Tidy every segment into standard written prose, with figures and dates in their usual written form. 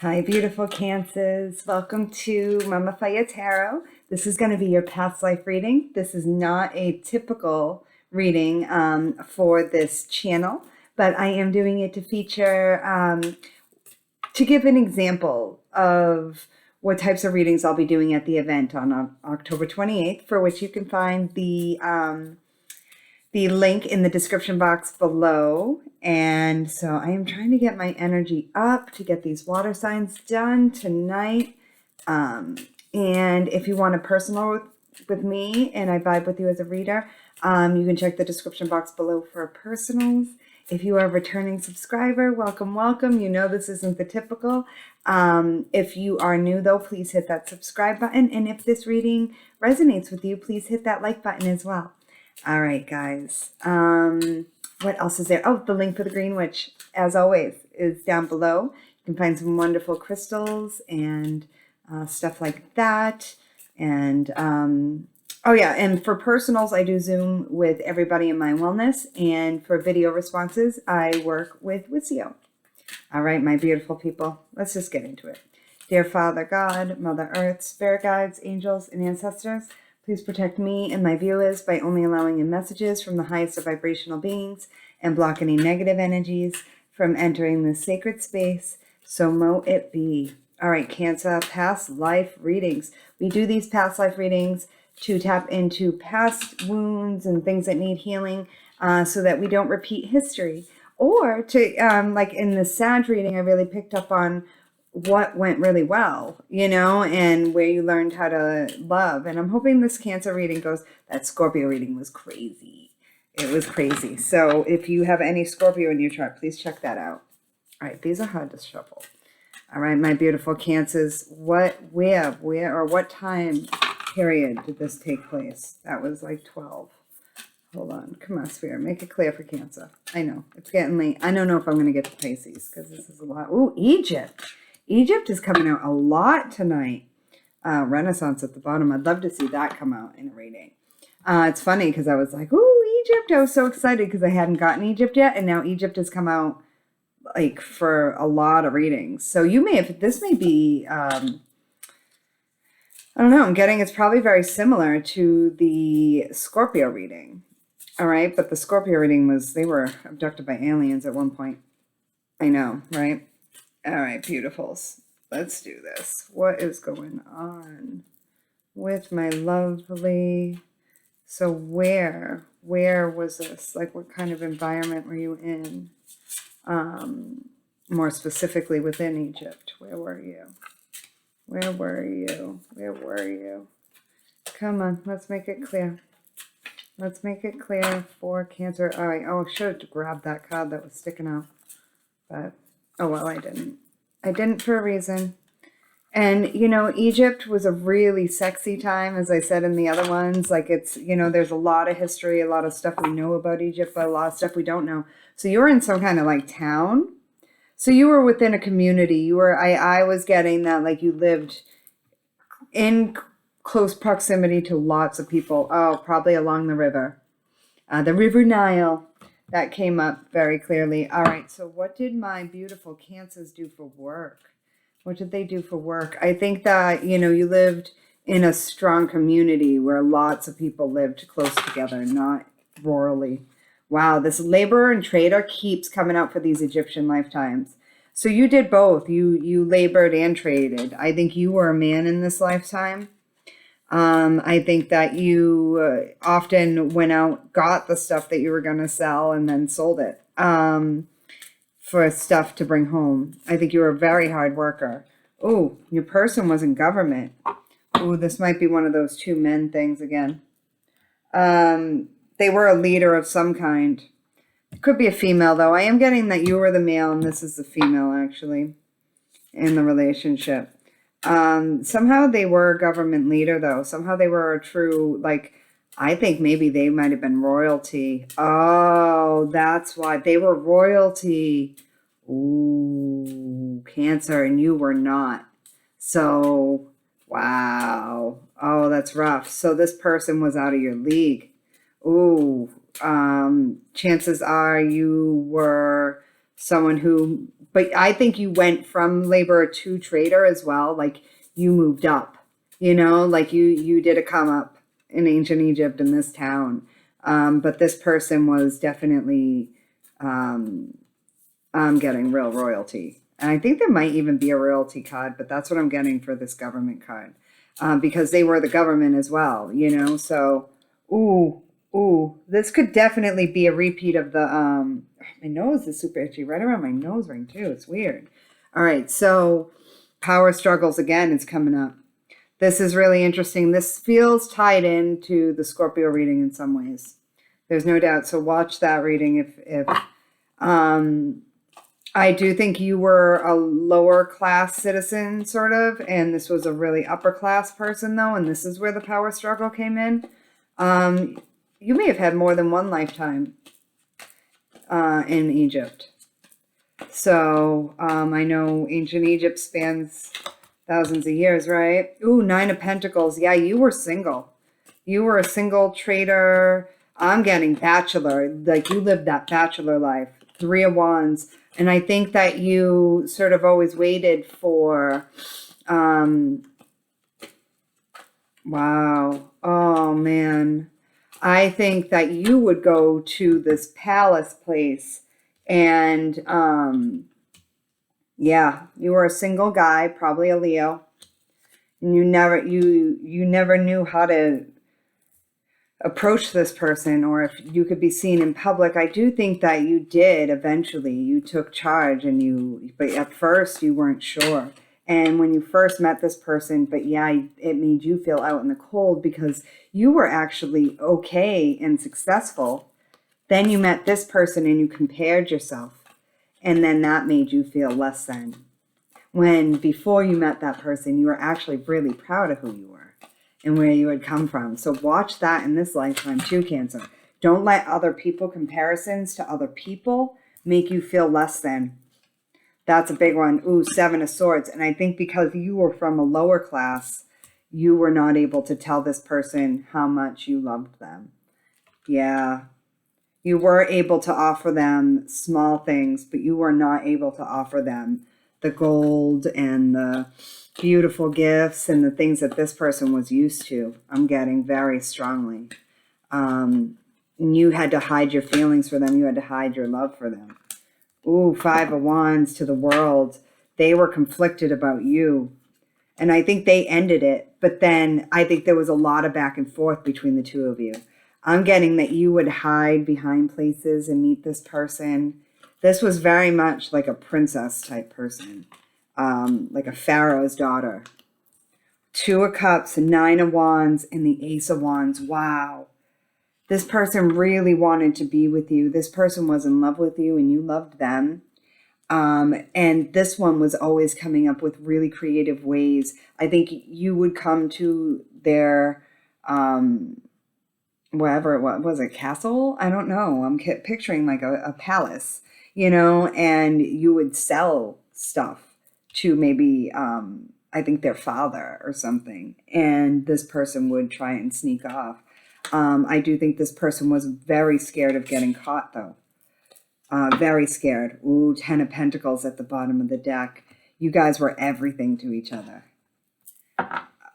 Hi, beautiful Cancers. Welcome to Mama Faya Tarot. This is going to be your past life reading. This is not a typical reading for this channel, but I am doing it to feature, to give an example of what types of readings I'll be doing at the event on October 28th, for which you can find the link in the description box below. And so I am trying to get my energy up to get these water signs done tonight. And if you want a personal with me and I vibe with you as a reader, you can check the description box below for personals. If you are a returning subscriber, welcome, welcome. You know this isn't the typical. If you are new, though, please hit that subscribe button. And if this reading resonates with you, please hit that like button as well. All right, guys. What else is there? Oh, the link for the Green Witch, as always, is down below. You can find some wonderful crystals and stuff like that. And oh yeah, and for personals, I do Zoom with everybody in my wellness. And for video responses, I work with Wizio. All right, my beautiful people, let's just get into it. Dear Father God, Mother Earth, Spirit Guides, Angels, and Ancestors, please protect me and my viewers by only allowing in messages from the highest of vibrational beings and block any negative energies from entering this sacred space. So mo it be. All right, Cancer, past life readings. We do these past life readings to tap into past wounds and things that need healing so that we don't repeat history. Or to, like in the Sag reading, I really picked up on what went really well, you know, and where you learned how to love. And I'm hoping this Cancer reading goes, that Scorpio reading was crazy. It was crazy. So if you have any Scorpio in your chart, please check that out. All right, these are hard to shuffle. All right, my beautiful Cancers, where, or what time period did this take place? That was like 12. Hold on. Come on, Spirit. Make it clear for Cancer. I know. It's getting late. I don't know if I'm going to get to Pisces because this is a lot. Ooh, Egypt. Egypt is coming out a lot tonight. Renaissance at the bottom. I'd love to see that come out in a reading. It's funny because I was like, ooh, Egypt. I was so excited because I hadn't gotten Egypt yet. And now Egypt has come out like for a lot of readings. So you may have, this may be, I don't know. I'm getting it's probably very similar to the Scorpio reading. All right. But the Scorpio reading was, they were abducted by aliens at one point. I know, right? All right, beautifuls. Let's do this. What is going on with my lovely... So where was this? Like, what kind of environment were you in? More specifically within Egypt. Where were you? Where were you? Where were you? Come on, let's make it clear. Let's make it clear for Cancer. All right. Oh, I should have grabbed that card that was sticking out. But, oh, well, I didn't. I didn't for a reason. And, you know, Egypt was a really sexy time, as I said in the other ones. Like, it's, you know, there's a lot of history, a lot of stuff we know about Egypt, but a lot of stuff we don't know. So you were in some kind of, like, town. So you were within a community. You were, I was getting that, like, you lived in close proximity to lots of people. Oh, probably along the river. The River Nile. That came up very clearly. All right, so what did my beautiful Cancers do for work? What did they do for work? I think that, you know, you lived in a strong community where lots of people lived close together, not rurally. Wow, this laborer and trader keeps coming out for these Egyptian lifetimes. So you did both. You labored and traded. I think you were a man in this lifetime. I think that you often went out, got the stuff that you were going to sell, and then sold it for stuff to bring home. I think you were a very hard worker. Oh, your person was in government. Oh, this might be one of those two men things again. They were a leader of some kind. It could be a female, though. I am getting that you were the male, and this is the female, actually, in the relationship. Somehow they were a government leader, though. Somehow they were a true, like, I think maybe they might have been royalty. Oh, that's why. They were royalty. Ooh, Cancer, and you were not. So, wow. Oh, that's rough. So this person was out of your league. Ooh, chances are you were someone who but I think you went from laborer to trader as well. Like you moved up, like you did a come up in ancient Egypt in this town. But this person was definitely, I'm getting real royalty. And I think there might even be a royalty card, but that's what I'm getting for this government card. Because they were the government as well, so, ooh, this could definitely be a repeat of the, my nose is super itchy, right around my nose ring too, it's weird. All right, so power struggles again is coming up. This is really interesting. This feels tied into the Scorpio reading in some ways. There's no doubt, so watch that reading if I do think you were a lower class citizen, sort of, and this was a really upper class person, though, and this is where the power struggle came in. You may have had more than one lifetime in Egypt. So I know ancient Egypt spans thousands of years, right? Ooh, 9 of Pentacles. Yeah, you were single. You were a single trader. I'm getting bachelor. Like you lived that bachelor life. 3 of Wands. And I think that you sort of always waited for, wow. Oh, man. I think that you would go to this palace place and, yeah, you were a single guy, probably a Leo. And you never knew how to approach this person or if you could be seen in public. I do think that you did eventually. You took charge but at first you weren't sure. And when you first met this person, but yeah, it made you feel out in the cold because you were actually okay and successful. Then you met this person and you compared yourself. And then that made you feel less than. When before you met that person, you were actually really proud of who you were and where you had come from. So watch that in this lifetime too, Cancer. Don't let other people comparisons to other people make you feel less than. That's a big one. Ooh, 7 of Swords. And I think because you were from a lower class, you were not able to tell this person how much you loved them. Yeah. You were able to offer them small things, but you were not able to offer them the gold and the beautiful gifts and the things that this person was used to. I'm getting very strongly. You had to hide your feelings for them. You had to hide your love for them. Ooh, 5 of Wands to the world. They were conflicted about you. And I think they ended it. But then I think there was a lot of back and forth between the two of you. I'm getting that you would hide behind places and meet this person. This was very much like a princess type person. Like a pharaoh's daughter. 2 of Cups, 9 of Wands, and the Ace of Wands. Wow. This person really wanted to be with you. This person was in love with you and you loved them. And this one was always coming up with really creative ways. I think you would come to their, wherever, what was it, castle? I don't know. I'm picturing like a palace, and you would sell stuff to maybe, I think their father or something. And this person would try and sneak off. I do think this person was very scared of getting caught, though. Very scared. Ooh, 10 of Pentacles at the bottom of the deck. You guys were everything to each other.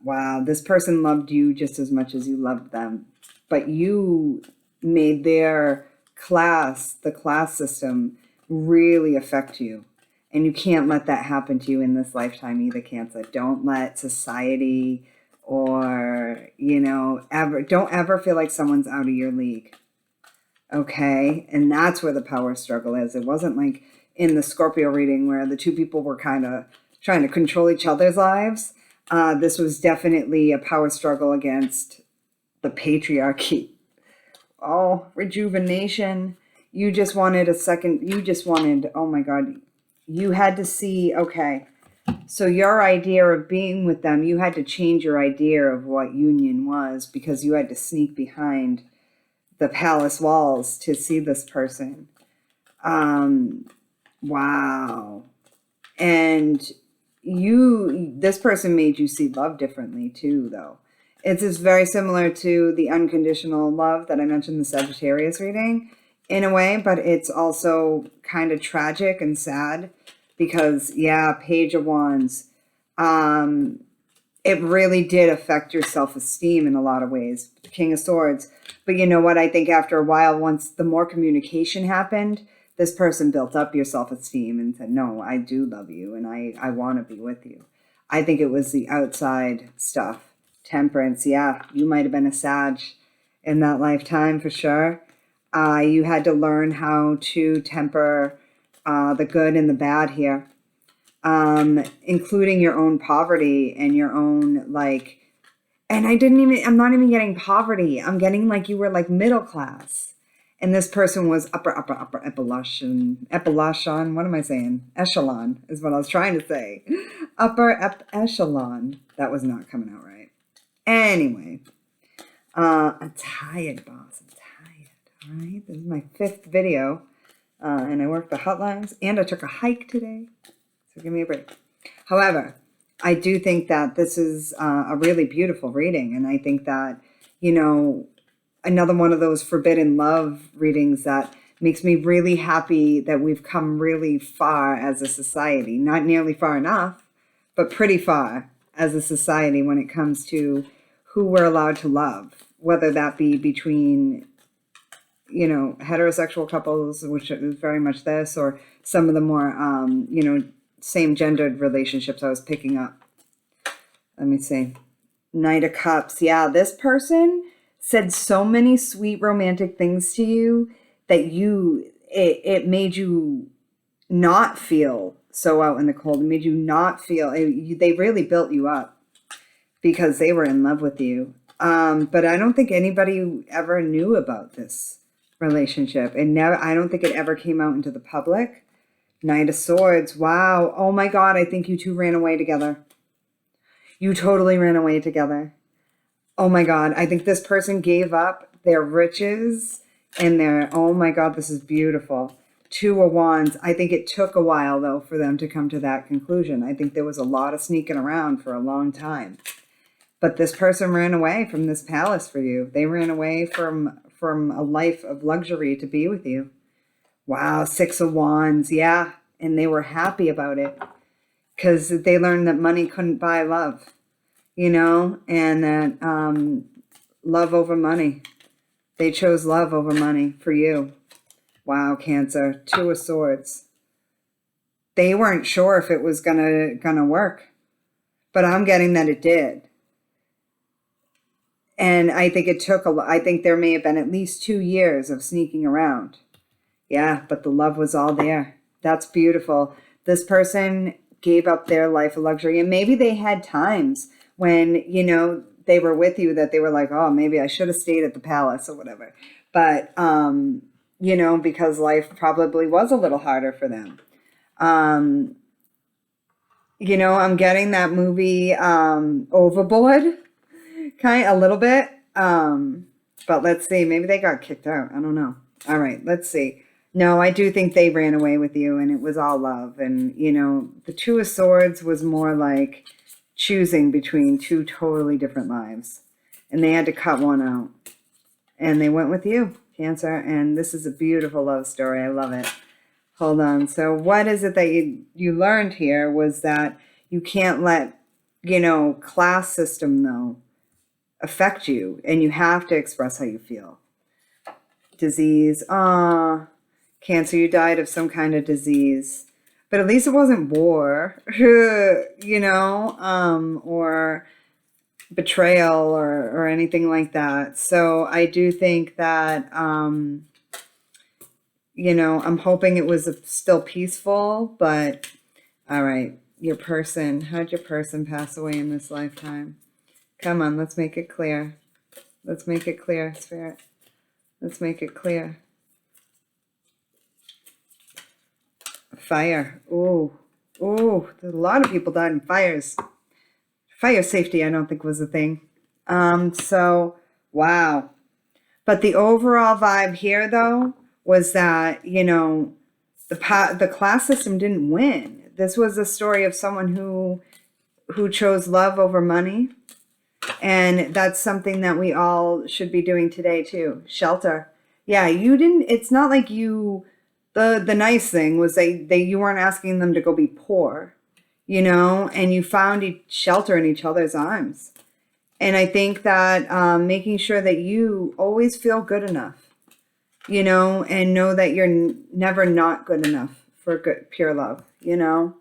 Wow, this person loved you just as much as you loved them. But you made their class, the class system, really affect you. And you can't let that happen to you in this lifetime either, Cancer. Don't let society or, don't ever feel like someone's out of your league. Okay? And that's where the power struggle is. It wasn't like in the Scorpio reading where the two people were kind of trying to control each other's lives. This was definitely a power struggle against the patriarchy. Oh, rejuvenation. You just wanted oh my God, you had to see, okay, so your idea of being with them, you had to change your idea of what union was because you had to sneak behind the palace walls to see this person. Wow. And this person made you see love differently too, though. It's just very similar to the unconditional love that I mentioned in the Sagittarius reading in a way, but it's also kind of tragic and sad because, yeah, Page of Wands. It really did affect your self-esteem in a lot of ways. The King of Swords. But you know what? I think after a while, once the more communication happened, this person built up your self-esteem and said, no, I do love you and I want to be with you. I think it was the outside stuff. Temperance, yeah, you might have been a Sag in that lifetime for sure. You had to learn how to temper the good and the bad here. Including your own poverty and your own, like, and I'm not even getting poverty. I'm getting like you were like middle class. And this person was upper echelon. What am I saying? Echelon is what I was trying to say. Echelon. That was not coming out right. Anyway, I'm tired, boss. I'm tired. All right. This is my 5th video. And I worked the hotlines and I took a hike today. So give me a break. However, I do think that this is a really beautiful reading. And I think that, you know, another one of those forbidden love readings that makes me really happy that we've come really far as a society. Not nearly far enough, but pretty far as a society when it comes to who we're allowed to love. Whether that be between, you know, heterosexual couples, which is very much this, or some of the more, you know, same-gendered relationships I was picking up. Let me see. Knight of Cups. Yeah, this person said so many sweet romantic things to you that it made you not feel so out in the cold. It made you not feel, they really built you up because they were in love with you. But I don't think anybody ever knew about this relationship. I don't think it ever came out into the public. Knight of Swords. Wow. Oh my God. I think you two ran away together. You totally ran away together. Oh my God. I think this person gave up their riches and their, oh my God, this is beautiful. 2 of Wands. I think it took a while though for them to come to that conclusion. I think there was a lot of sneaking around for a long time. But this person ran away from this palace for you. They ran away from a life of luxury to be with you. Wow, 6 of Wands, yeah. And they were happy about it because they learned that money couldn't buy love, you know, and that love over money. They chose love over money for you. Wow, Cancer, 2 of Swords. They weren't sure if it was gonna work, but I'm getting that it did. And I think it took I think there may have been at least 2 years of sneaking around. Yeah, but the love was all there. That's beautiful. This person gave up their life of luxury. And maybe they had times when, you know, they were with you that they were like, oh, maybe I should have stayed at the palace or whatever. But, you know, because life probably was a little harder for them. You know, I'm getting that movie Overboard, a little bit. But let's see. Maybe they got kicked out. I don't know. All right, let's see. No, I do think they ran away with you and it was all love. And, you know, the 2 of Swords was more like choosing between 2 totally different lives. And they had to cut one out. And they went with you, Cancer. And this is a beautiful love story. I love it. Hold on. So what is it that you learned here was that you can't let, you know, class system, though, affect you. And you have to express how you feel. Disease. Cancer, you died of some kind of disease. But at least it wasn't war, you know, or betrayal or anything like that. So I do think that, you know, I'm hoping it was still peaceful. But, all right, your person. How'd your person pass away in this lifetime? Come on, let's make it clear. Let's make it clear, Spirit. Let's make it clear. Fire. Ooh. Ooh. A lot of people died in fires. Fire safety, I don't think was a thing. So, wow. But the overall vibe here, though, was that, you know, the class system didn't win. This was a story of someone who chose love over money. And that's something that we all should be doing today, too. Shelter. Yeah, you didn't, it's not like the the nice thing was they you weren't asking them to go be poor, you know, and you found shelter in each other's arms. And I think that making sure that you always feel good enough, you know, and know that you're never not good enough for good, pure love, you know.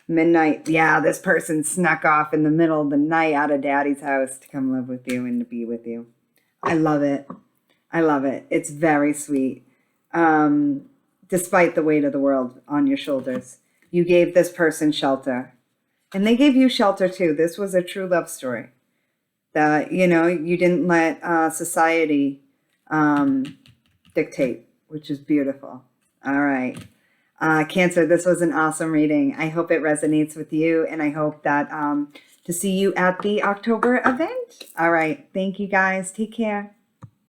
Midnight, yeah, this person snuck off in the middle of the night out of daddy's house to come live with you and to be with you. I love it. I love it. It's very sweet. Despite the weight of the world on your shoulders, you gave this person shelter. And they gave you shelter too. This was a true love story. That, you know, you didn't let society dictate, which is beautiful. All right. Cancer, this was an awesome reading. I hope it resonates with you, and I hope that to see you at the October event. All right. Thank you, guys. Take care.